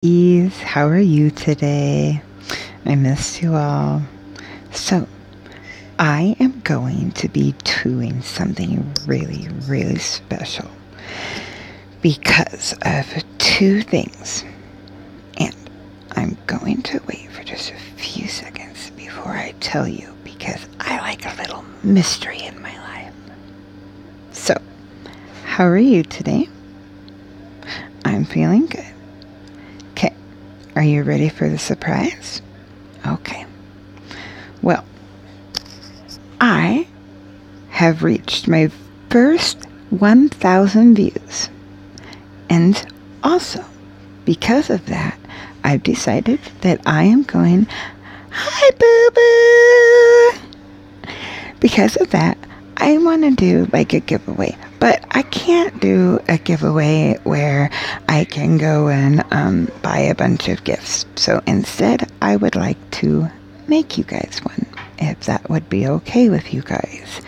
Subbies, how are you today? I missed you all. So, I am going to be doing something really, really special because of two things. And I'm going to wait for just a few seconds before I tell you because I like a little mystery in my life. So, how are you today? I'm feeling good. Okay, are you ready for the surprise? Okay. Well, I have reached my first 1,000 views. And also, because of that, I've decided that I am going, hi, boo boo. Because of that, I want to do like a giveaway. But I can't do a giveaway where I can go and buy a bunch of gifts. So instead, I would like to make you guys one, if that would be okay with you guys.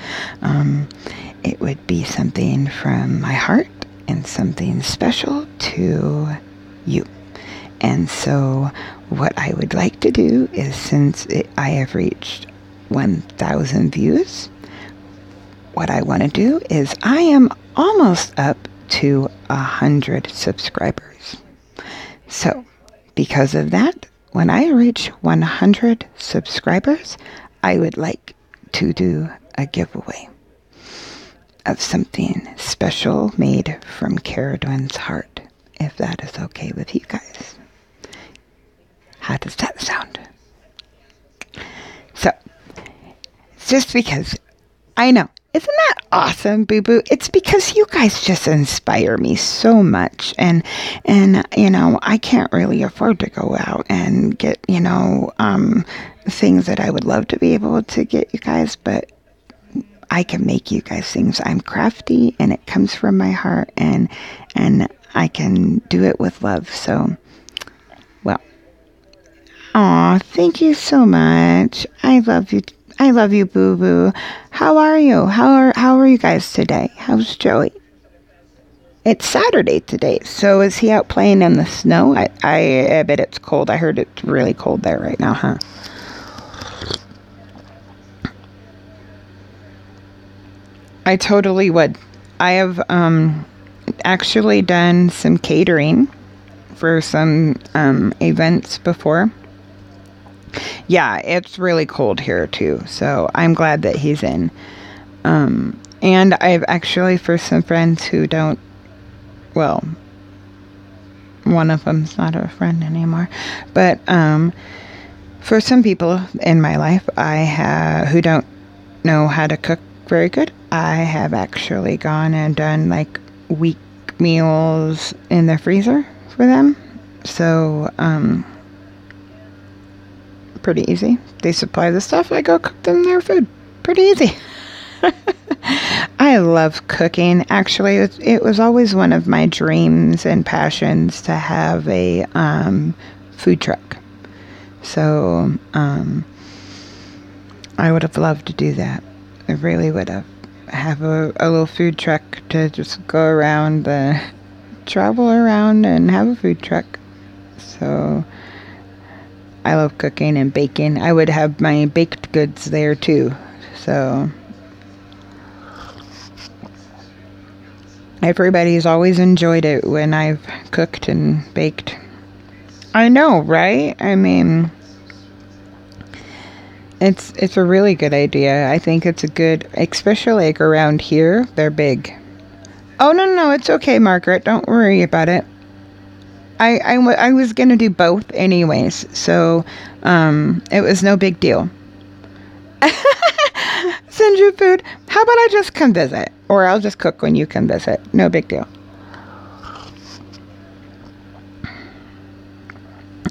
It would be something from my heart and something special to you. And so what I would like to do is, since I have reached 1,000 views, what I want to do is I am almost up to 100 subscribers. So because of that, when I reach 100 subscribers, I would like to do a giveaway of something special made from Cara Dwyn's heart, if that is okay with you guys. How does that sound? So, it's just because I know. Isn't that awesome, Boo Boo? It's because you guys just inspire me so much. And you know, I can't really afford to go out and get, things that I would love to be able to get you guys, but I can make you guys things. I'm crafty and it comes from my heart, and I can do it with love. So, well, aw, thank you so much. I love you. I love you, Boo Boo. How are you? How are you guys today? How's Joey? It's Saturday today, so is he out playing in the snow? I bet it's cold. I heard it's really cold there right now, huh? I totally would. I have actually done some catering for some events before. Yeah, it's really cold here too, so I'm glad that he's in. And I've actually, for some friends who don't, well, one of them's not a friend anymore, but for some people in my life who don't know how to cook very good, I have actually gone and done like week meals in the freezer for them. So, pretty easy. They supply the stuff, I go cook them their food. Pretty easy. I love cooking. Actually, it was always one of my dreams and passions to have a food truck. So, I would have loved to do that. I really would have. Have a little food truck to just go around, travel around and have a food truck. So, I love cooking and baking. I would have my baked goods there too. So, everybody's always enjoyed it when I've cooked and baked. I know, right? I mean, it's a really good idea. I think it's a good, especially like around here, they're big. Oh, no, it's okay, Margaret. Don't worry about it. I was going to do both anyways, so it was no big deal. Send you food. How about I just come visit? Or I'll just cook when you come visit. No big deal.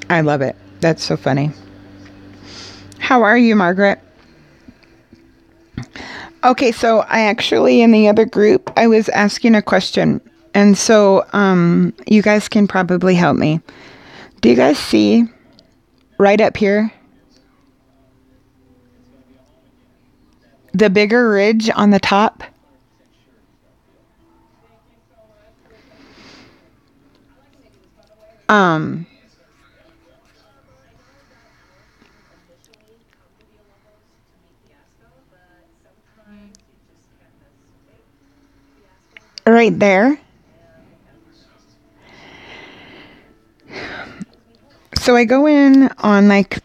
I love it. That's so funny. How are you, Margaret? Okay, so I actually, in the other group, I was asking a question. And so you guys can probably help me. Do you guys see right up here the bigger ridge on the top? right there. So I go in on like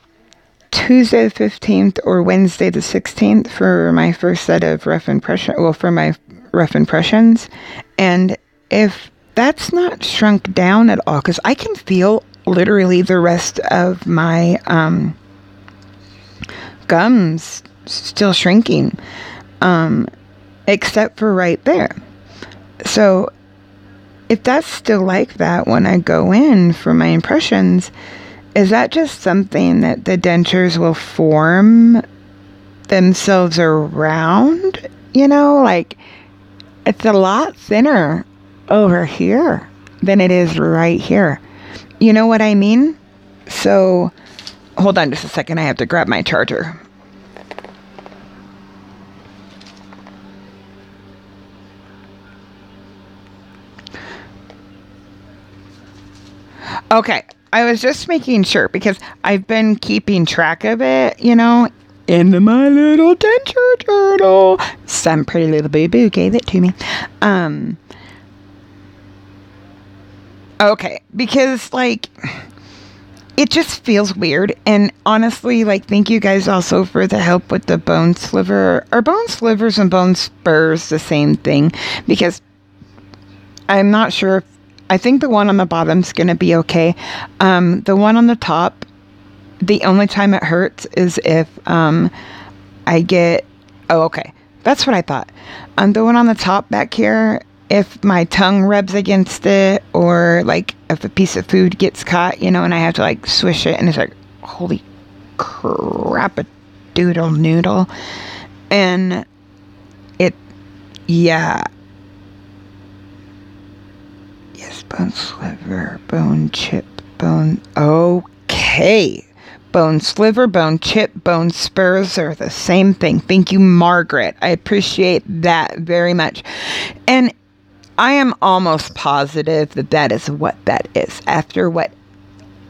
Tuesday the 15th or Wednesday the 16th for my first set of for my rough impressions. And if that's not shrunk down at all, because I can feel literally the rest of my gums still shrinking, except for right there. So if that's still like that when I go in for my impressions, is that just something that the dentures will form themselves around? Like it's a lot thinner over here than it is right here. You know what I mean? So, hold on just a second. I have to grab my charger. Okay, I was just making sure because I've been keeping track of it, in my little denture journal. Some pretty little boo-boo gave it to me. Okay, because, like, it just feels weird. And honestly, like, thank you guys also for the help with the bone sliver. Are bone slivers and bone spurs the same thing? Because I'm not sure if I think the one on the bottom's going to be okay. The one on the top, the only time it hurts is if I get... Oh, okay. That's what I thought. The one on the top back here, if my tongue rubs against it or, like, if a piece of food gets caught, and I have to, like, swish it and it's like, holy crap, a doodle noodle. And yeah. Yes, bone sliver, bone chip, bone... Okay. Bone sliver, bone chip, bone spurs are the same thing. Thank you, Margaret. I appreciate that very much. And I am almost positive that that is what that is. After what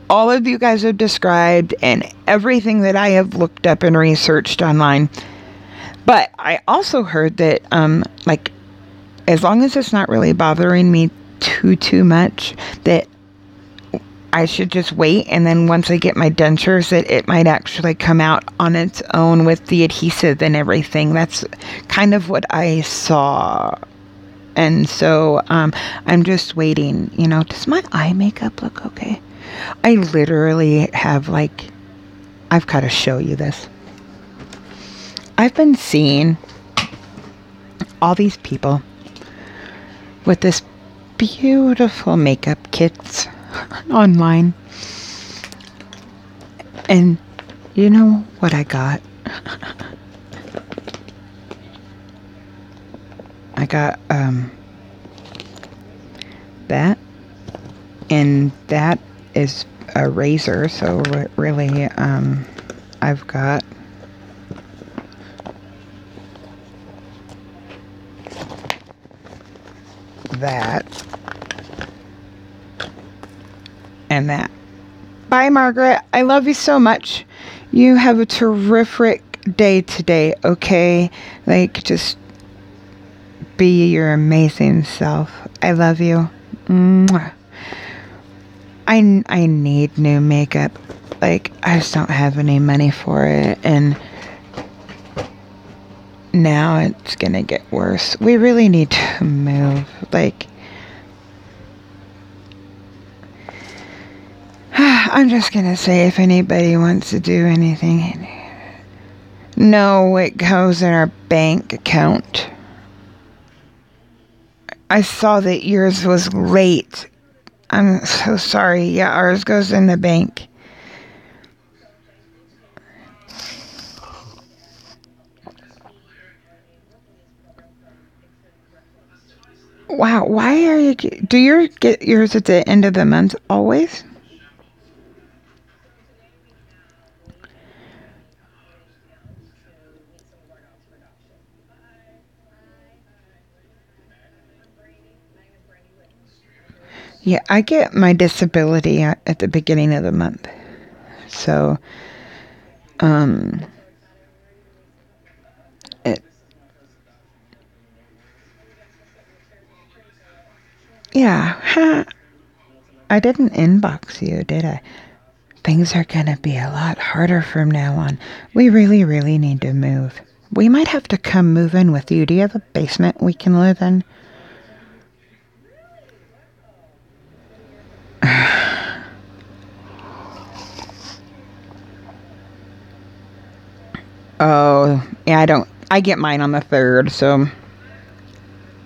all of you guys have described and everything that I have looked up and researched online. But I also heard that, like, as long as it's not really bothering me too much, that I should just wait, and then once I get my dentures, that it might actually come out on its own with the adhesive and everything. That's kind of what I saw. And so I'm just waiting. Does my eye makeup look okay? I literally have, like, I've got to show you this. I've been seeing all these people with this beautiful makeup kits online. And you know what I got? I got that, and that is a razor, so really I've got that and that. Bye, Margaret. I love you so much. You have a terrific day today, okay? Like, just be your amazing self. I love you. Mwah. I need new makeup. Like, I just don't have any money for it, and now it's gonna get worse. We really need to move. Like, I'm just gonna say, if anybody wants to do anything, no, it goes in our bank account. I saw that yours was late. I'm so sorry. Yeah, ours goes in the bank. Wow, why are you... Do you get yours at the end of the month always? Yeah, I get my disability at the beginning of the month. So, it, Yeah, I didn't inbox you, did I? Things are gonna be a lot harder from now on. We really, really need to move. We might have to come move in with you. Do you have a basement we can live in? Oh, yeah, I get mine on the 3rd, so.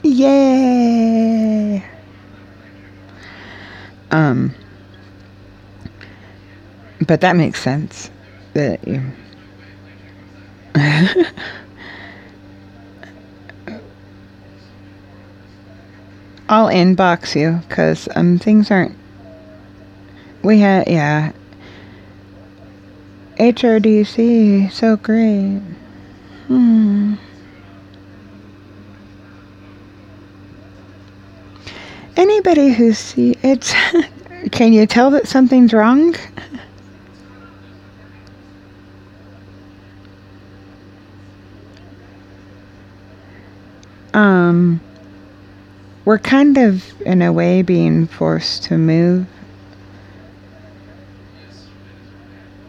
Yay! But that makes sense. That you. I'll inbox you, because things aren't. We had, yeah. HRDC, so great. Anybody who see it's, can you tell that something's wrong? We're kind of, in a way, being forced to move.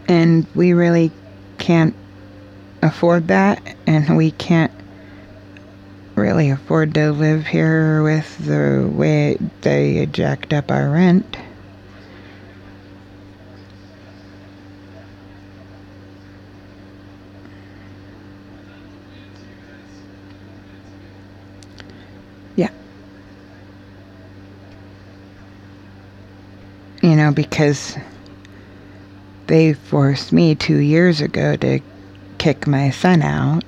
And we really can't afford that. And we can't really afford to live here with the way they jacked up our rent. Yeah. You know, because they forced me 2 years ago to kick my son out.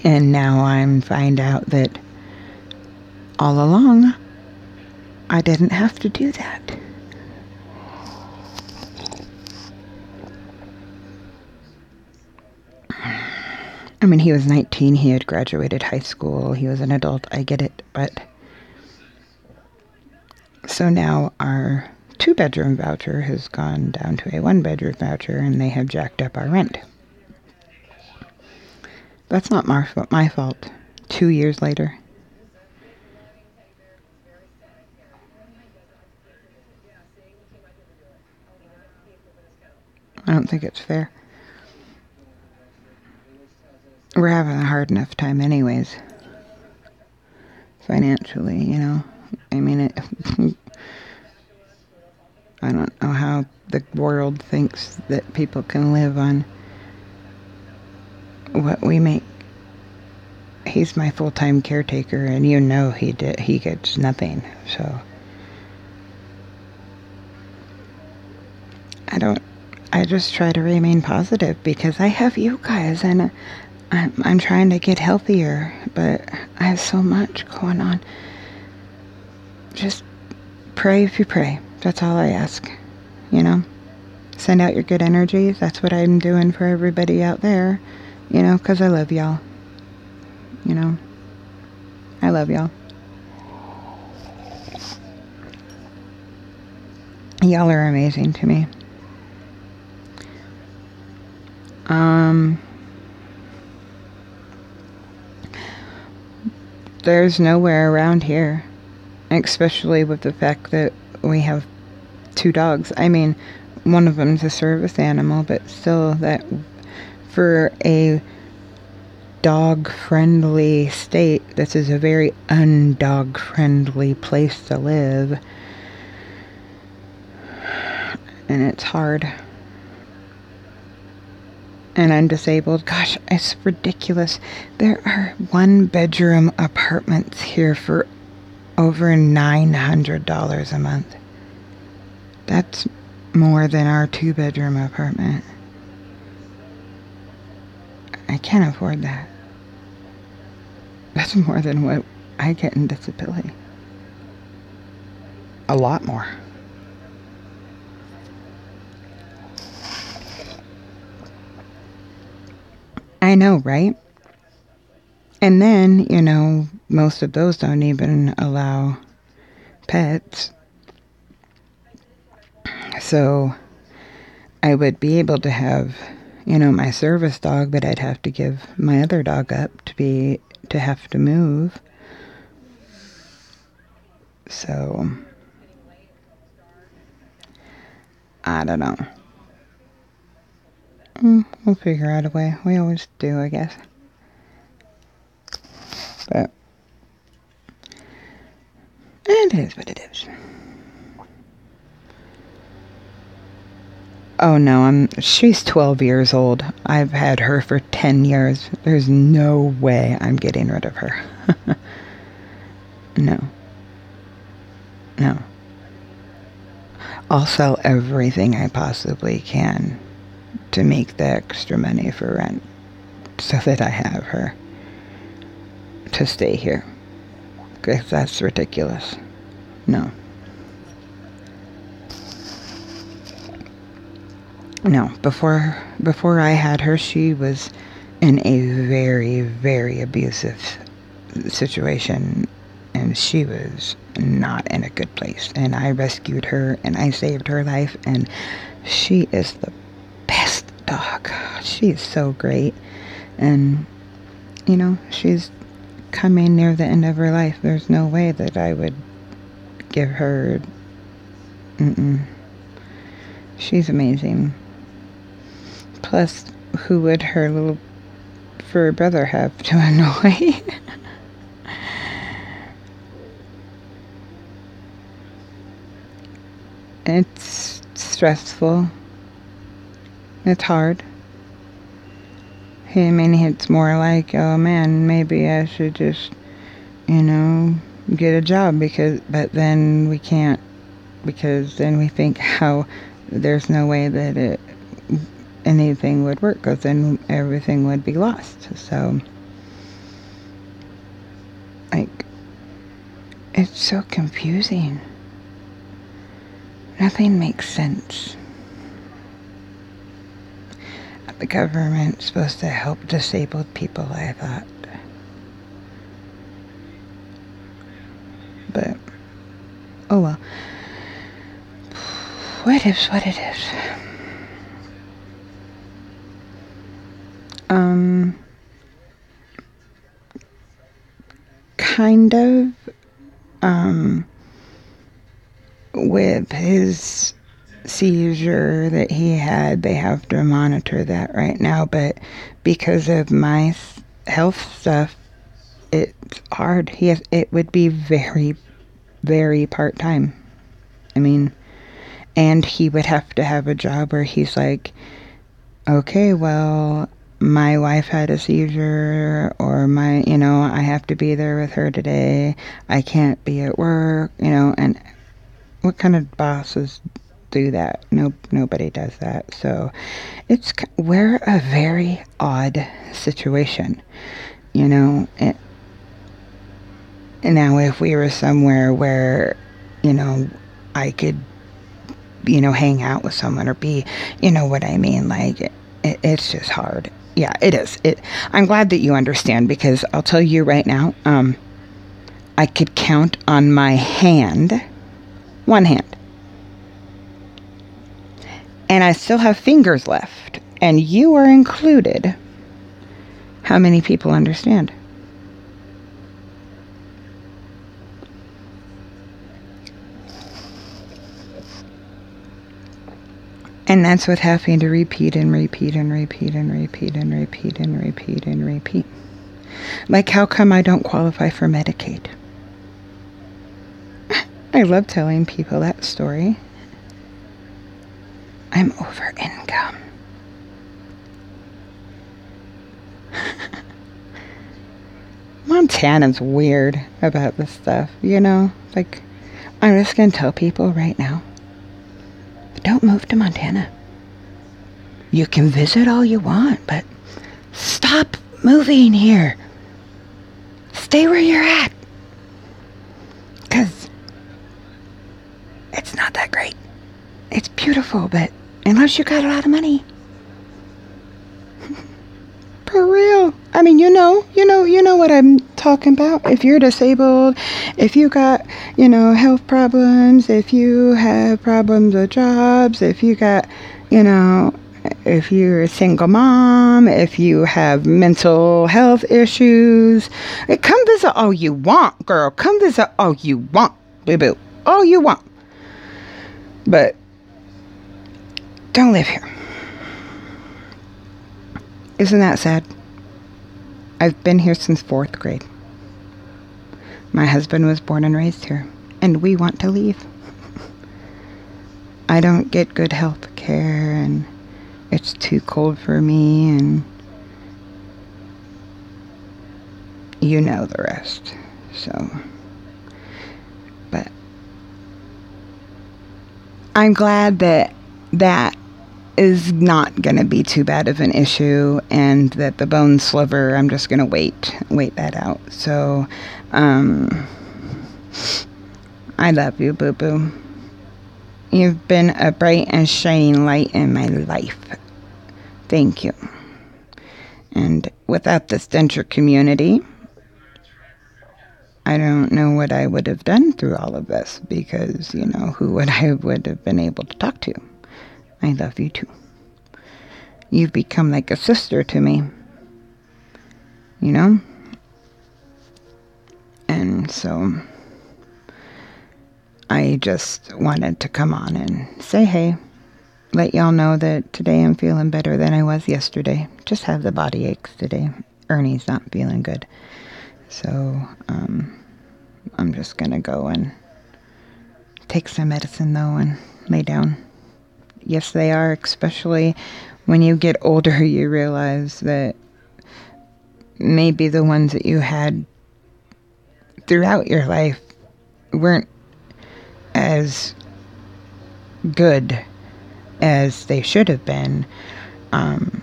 And now I'm find out that all along I didn't have to do that. I mean, he was 19, he had graduated high school, he was an adult, I get it, but so now our 2-bedroom voucher has gone down to a 1-bedroom voucher, and they have jacked up our rent. That's not my fault. 2 years later. I don't think it's fair. We're having a hard enough time anyways. Financially, you know. I mean, I don't know how the world thinks that people can live on what we make. He's my full-time caretaker, and you know he gets nothing, so. I just try to remain positive because I have you guys, and I'm trying to get healthier, but I have so much going on. Just pray if you pray. That's all I ask, you know? Send out your good energy. That's what I'm doing for everybody out there, you know, because I love y'all. You know? I love y'all. Y'all are amazing to me. There's nowhere around here, especially with the fact that we have 2 dogs. I mean, one of them's a service animal, but still, that for a dog-friendly state, this is a very undog-friendly place to live. And it's hard. And I'm disabled. Gosh, it's ridiculous. There are 1-bedroom apartments here for over $900 a month. That's more than our 2-bedroom apartment. I can't afford that. That's more than what I get in disability. A lot more. I know, right? And then, you know, most of those don't even allow pets. So I would be able to have, my service dog, but I'd have to give my other dog up to have to move. So, I don't know. We'll figure out a way. We always do, I guess. But it is what it is. Oh no, she's 12 years old. I've had her for 10 years. There's no way I'm getting rid of her. No. I'll sell everything I possibly can to make the extra money for rent so that I have her to stay here. Because that's ridiculous. No. No, before I had her, she was in a very, very abusive situation, and she was not in a good place. And I rescued her, and I saved her life, and she is the best dog. She's so great, and she's coming near the end of her life. There's no way that I would give her. She's amazing. Plus, who would her little furry brother have to annoy? It's stressful. It's hard. It's more like, oh man, maybe I should just, get a job but then we can't, because then we think how there's no way that anything would work, because then everything would be lost. So, it's so confusing. Nothing makes sense. The government's supposed to help disabled people, I thought. But, oh well. What is what it is. Kind of, with his seizure that he had, they have to monitor that right now, but because of my health stuff, it's hard. It would be very, very part-time. And he would have to have a job where he's like, okay, well, my wife had a seizure, or I have to be there with her today. I can't be at work, and what kind of bosses do that? Nobody does that. So we're a very odd situation, And now if we were somewhere where, I could, hang out with someone or be, what I mean? Like, it's just hard. Yeah, it is. I'm glad that you understand, because I'll tell you right now, I could count on my one hand. And I still have fingers left, and you are included. How many people understand? And that's what having to repeat and repeat and repeat and repeat and repeat and repeat and repeat. Like, how come I don't qualify for Medicaid? I love telling people that story. I'm over income. Montana's weird about this stuff, Like, I'm just going to tell people right now, don't move to Montana. You can visit all you want, but stop moving here. Stay where you're at. Because it's not that great. It's beautiful, but unless you got a lot of money. For real. You know what I'm talking about. If you're disabled, if you got, health problems, if you have problems with jobs, if you got, If you're a single mom, if you have mental health issues, come visit all you want, girl. Come visit all you want, boo-boo. All you want. But don't live here. Isn't that sad? I've been here since 4th grade. My husband was born and raised here, and we want to leave. I don't get good health care, and it's too cold for me, and you know the rest. So, but I'm glad that that is not going to be too bad of an issue, and that the bone sliver, I'm just going to wait that out. So, I love you, boo-boo. You've been a bright and shining light in my life. Thank you. And without this denture community, I don't know what I would have done through all of this, because, who would I would have been able to talk to? I love you too. You've become like a sister to me. And so I just wanted to come on and say hey. Let y'all know that today I'm feeling better than I was yesterday. Just have the body aches today. Ernie's not feeling good. So, I'm just going to go and take some medicine, though, and lay down. Yes, they are, especially when you get older, you realize that maybe the ones that you had throughout your life weren't as good as they should have been, and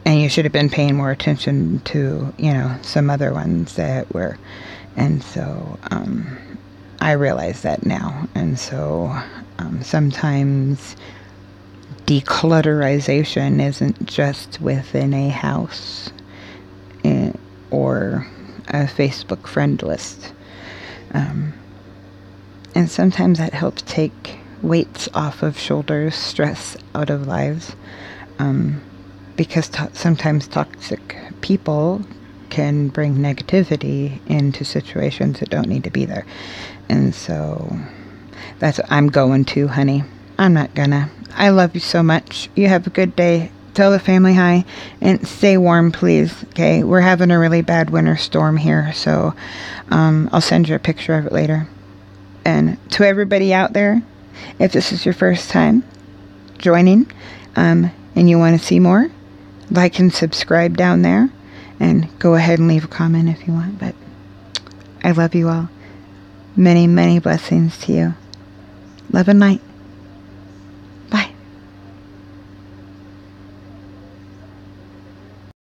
you should have been paying more attention to, some other ones that were, and so, I realize that now, and so, sometimes declutterization isn't just within a house, or a Facebook friend list, and sometimes that helps take weights off of shoulders, stress out of lives, because sometimes toxic people can bring negativity into situations that don't need to be there. And so that's what I'm going to, honey. I'm not gonna. I love you so much. You have a good day. Tell the family hi, and stay warm, please. Okay, we're having a really bad winter storm here, so I'll send you a picture of it later. And to everybody out there, if this is your first time joining, and you want to see more, like and subscribe down there, and go ahead and leave a comment if you want. But I love you all. Many, many blessings to you. Love and light.